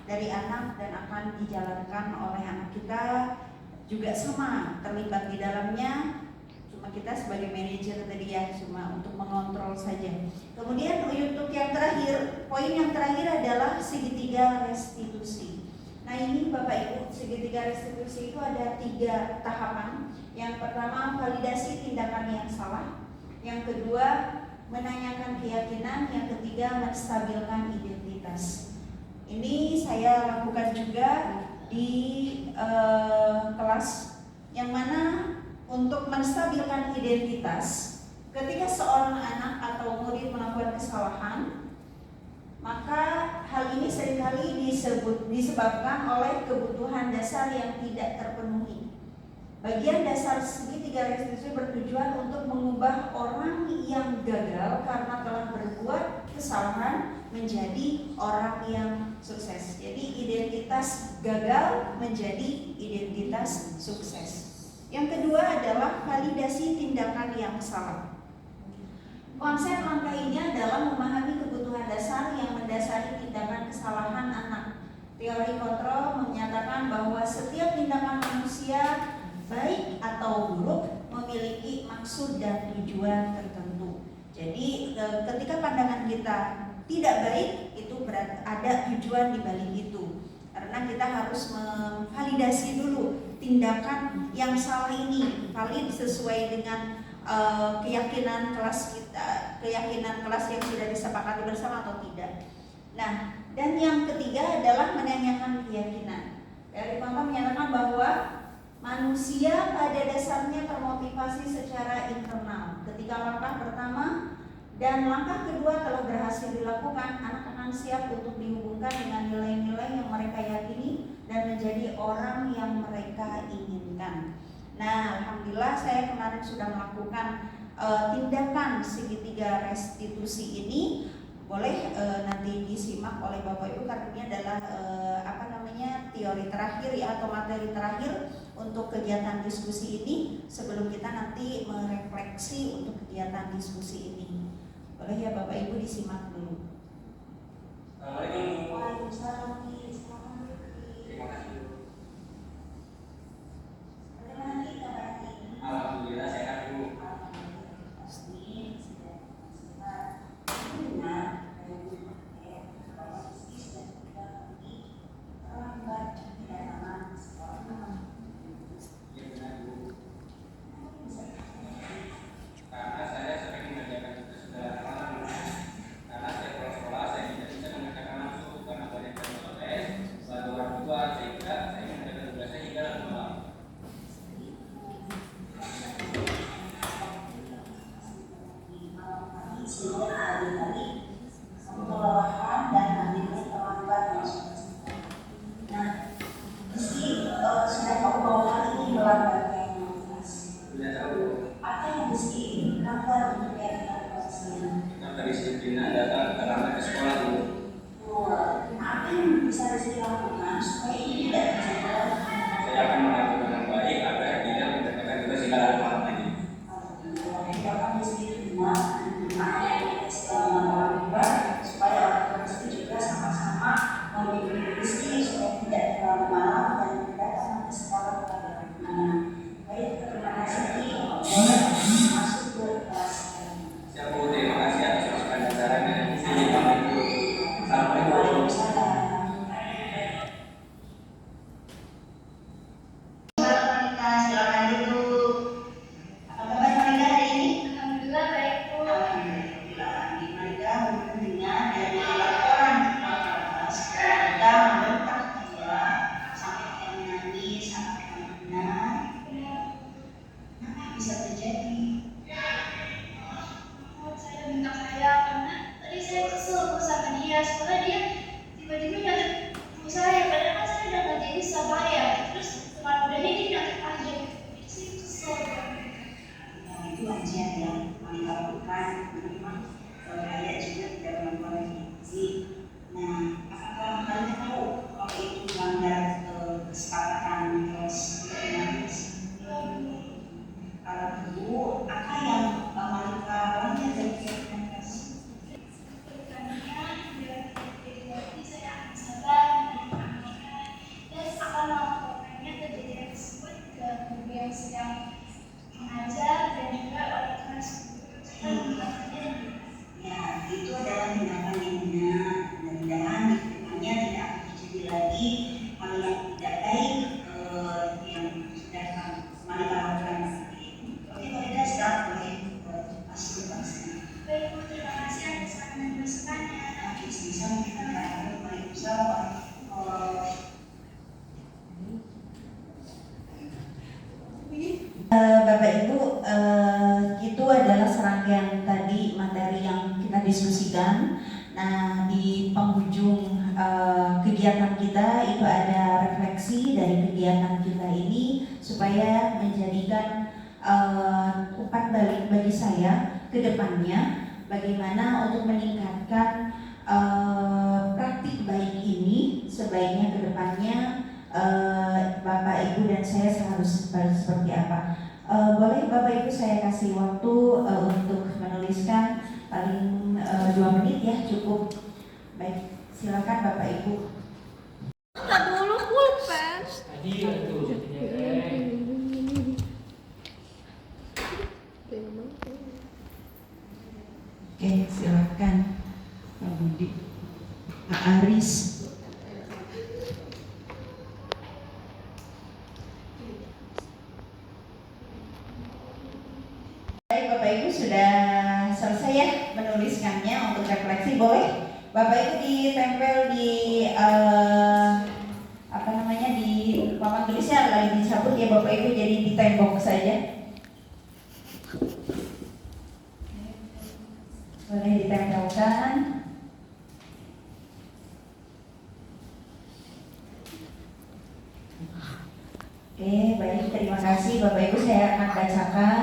dari anak dan akan dijalankan oleh anak kita juga sama terlibat di dalamnya, cuma kita sebagai manajer tadi ya cuma untuk mengontrol saja. Kemudian untuk yang terakhir, poin yang terakhir adalah segitiga restitusi. Nah ini Bapak Ibu, segitiga restitusi itu ada 3 tahapan. Yang pertama validasi tindakan yang salah, yang kedua menanyakan keyakinan, yang ketiga menstabilkan identitas. Ini saya lakukan juga di kelas yang mana untuk menstabilkan identitas, ketika seorang anak atau murid melakukan kesalahan, maka hal ini seringkali disebabkan oleh kebutuhan dasar yang tidak terpenuhi. Bagian dasar segitiga restitusi bertujuan untuk mengubah orang yang gagal karena telah berbuat kesalahan menjadi orang yang sukses. Jadi identitas gagal menjadi identitas sukses. Yang kedua adalah validasi tindakan yang salah. Konsep langkah ini adalah memahami kebutuhan dasar yang mendasari tindakan kesalahan anak. Teori kontrol menyatakan bahwa setiap tindakan manusia baik atau buruk memiliki maksud dan tujuan tertentu. Jadi ketika pandangan kita tidak baik, itu berarti ada tujuan di balik itu. Karena kita harus memvalidasi dulu tindakan yang salah ini valid sesuai dengan keyakinan kelas kita, keyakinan kelas yang sudah disepakati bersama atau tidak. Nah, dan yang ketiga adalah menanyakan keyakinan. Dari Papa menyatakan bahwa manusia pada dasarnya termotivasi secara internal. Ketika langkah pertama Dan langkah kedua, kalau berhasil dilakukan, anak-anak siap untuk dihubungkan dengan nilai-nilai yang mereka yakini dan menjadi orang yang mereka inginkan. Nah, alhamdulillah saya kemarin sudah melakukan tindakan segitiga restitusi ini. Boleh nanti disimak oleh Bapak Ibu karena ini adalah teori terakhir ya, atau materi terakhir untuk kegiatan diskusi ini sebelum kita nanti merefleksi untuk kegiatan diskusi ini. Boleh ya Bapak Ibu disimak dulu. Assalamualaikum. Waalaikumsalam. Terima kasih. Bagaimana kita hari ini? Alhamdulillah sehat Bu. Karena saya sering mengerjakan tugas sederhana, karena saya pulang sekolah saya tidak bisa mengerjakan langsung karena banyak yang protes, bantu orang tua sehingga saya mengerjakan tugasnya hingga larut malam. Kelelahan dan nantinya terlambat masuk. Nah, meski sudah tahu bahwa hal ini melambatnya imunitas, Sudah tahu, apa yang mesti dilakukan untuk evaluasinya? kita kedisiplinan datang terlambat ke sekolah dulu. Apa yang bisa dilakukan supaya ini tidak terjadi? Saya akan mengatur dengan baik agar tidak mengerjakan tugas hingga larut malam lagi. Supaya orang tua juga sama-sama memiliki rezeki supaya tidak terlalu malam dan tidak sama ke sekolah pada mana. Baik, terima kasih. Masuk ke kelas. Siap Bu, terima kasih atas masukan dan sarannya. Sini pamit dulu. Assalamualaikum. Silakan duduk. Apa kabar Marika hari ini? Alhamdulillah baik Bu. Alhamdulillah. Marika mendengar dari laporan kelas kita membentak dia sampai dia menangis, sampai dia benar. Apa yang bisa terjadi? Saya bentak saya karena tadi saya kesel Bu sama dia, soalnya dia tiba-tiba nyari Bu saya, padahal kan saya udah ngerjain sama ya. Terus teman mudanya dia nyari aja, jadi saya kesel. Yang itu wajar ya, kami lakukan memang saya juga tidak melakukan revisi. Nah, apakah kalian tahu kalau itu melanggar kesepakatan kelas? Kalau dulu, apa yang Malika langgar dari kelas? Saya akan sabar dan akan melaporkannya kejadian tersebut ke guru yang sedang mengajar dan juga oleh kelas. Ya, itu adalah tindakan yang benar. Mudah-mudahan di kedepannya tidak akan terjadi lagi hal yang tidak baik yang sudah Malika lakukan seperti itu. Oke, kalau tidak sekarang boleh masuk ke kelas. Baik Bu, terima kasih atas saran dan masukannya. Bisa kita terakhir Waalaikumsalam. Bapak Ibu, itu adalah serangkaian tadi materi yang kita diskusikan. Nah, di penghujung kegiatan kita itu ada refleksi dari kegiatan kita ini supaya menjadikan umpan balik bagi saya ke depannya bagaimana untuk meningkatkan praktik baik ini sebaiknya ke depannya Bapak Ibu dan saya harus seperti apa. Boleh Bapak Ibu saya kasih waktu untuk menuliskan paling 2 menit ya, cukup. Baik, silakan Bapak Ibu. Dulu pulpen. Tadi itu jadinya Oke, silakan Pak Budi, Pak Aris. Baik, Bapak Ibu sudah selesai ya menuliskannya untuk refleksi. Boleh Bapak Ibu ditempel di di papan tulisnya lagi dicabut ya Bapak Ibu, jadi di tembok saja. Boleh ditempelkan. Oke, baik, terima kasih Bapak Ibu, saya akan bacakan.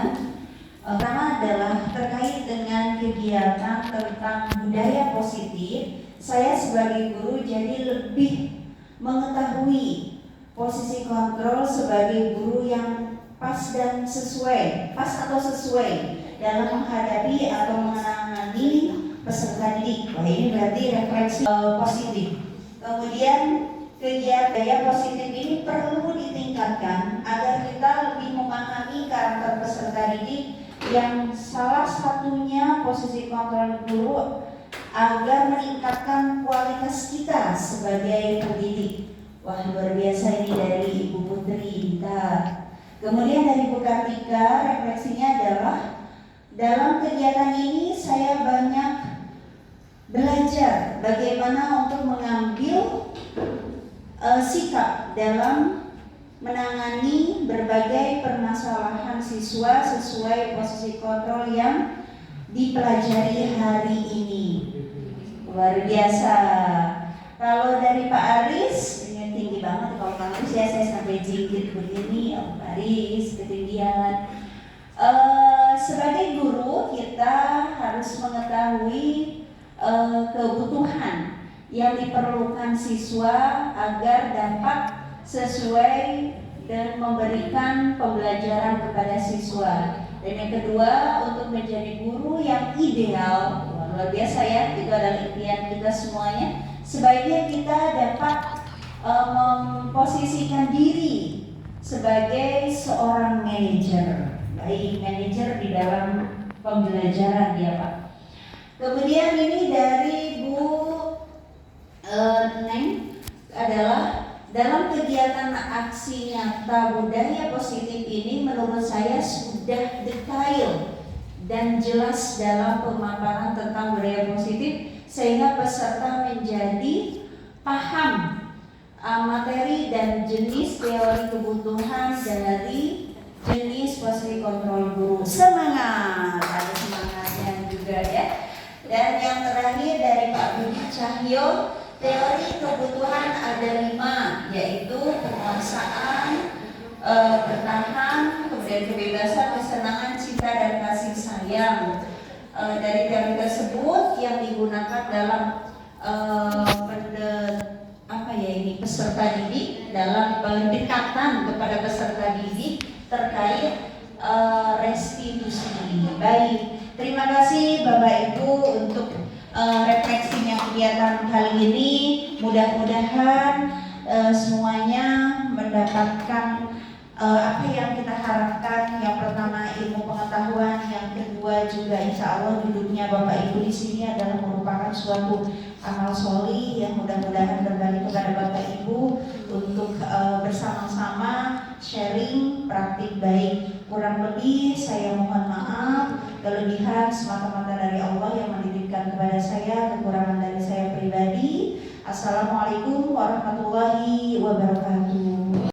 Pertama adalah terkait dengan kegiatan tentang budaya positif. Saya sebagai guru jadi lebih mengetahui posisi kontrol sebagai guru yang pas dan sesuai, pas atau sesuai dalam menghadapi atau menangani peserta didik. Wah, ini berarti refleksi positif. Kemudian kegiatan budaya positif ini perlu ditingkatkan agar kita lebih memahami karakter peserta didik yang salah satunya posisi kontrol guru agar meningkatkan kualitas kita sebagai pendidik. Wah, luar biasa ini dari Ibu Putri Bintar. Kemudian dari Bu Kartika, refleksinya adalah dalam kegiatan ini saya banyak belajar bagaimana untuk mengambil sikap dalam menangani berbagai permasalahan siswa sesuai posisi kontrol yang dipelajari hari ini. Luar biasa. Kalau dari Pak Aris, ini tinggi banget kalau Pak Aris ya, saya sampai jingkit begini. Oh, Pak Aris ketinggian. Sebagai guru kita harus mengetahui kebutuhan yang diperlukan siswa agar dapat sesuai dan memberikan pembelajaran kepada siswa. Dan yang kedua, untuk menjadi guru yang ideal, luar biasa ya, itu adalah impian kita semuanya. Sebaiknya kita dapat memposisikan diri sebagai seorang manajer, baik manajer di dalam pembelajaran ya Pak. Kemudian ini dari Bu Neng adalah dalam kegiatan aksi nyata budaya positif ini menurut saya sudah detail dan jelas dalam pemaparan tentang budaya positif sehingga peserta menjadi paham materi dan jenis teori kebutuhan dari jenis posisi kontrol guru. Semangat, ada semangatnya juga ya. Dan yang terakhir dari Pak Budi Cahyo, teori kebutuhan ada 5, yaitu penguasaan, bertahan, kemudian kebebasan, kesenangan, cinta, dan kasih sayang. Dari teori tersebut yang digunakan dalam peserta didik dalam pendekatan kepada peserta didik terkait restitusi. Baik, terima kasih Bapak Ibu untuk refleksinya kegiatan kali ini. Mudah-mudahan semuanya mendapatkan apa yang kita harapkan. Yang pertama ilmu pengetahuan, yang kedua juga insya Allah duduknya Bapak Ibu di sini adalah merupakan suatu amal sholih yang mudah-mudahan kembali kepada Bapak Ibu untuk bersama-sama sharing praktik baik. Kurang lebih saya mohon maaf, kelebihan semata-mata dari Allah yang menitipkan kepada saya, kekurangan dari saya pribadi. Assalamualaikum warahmatullahi wabarakatuh.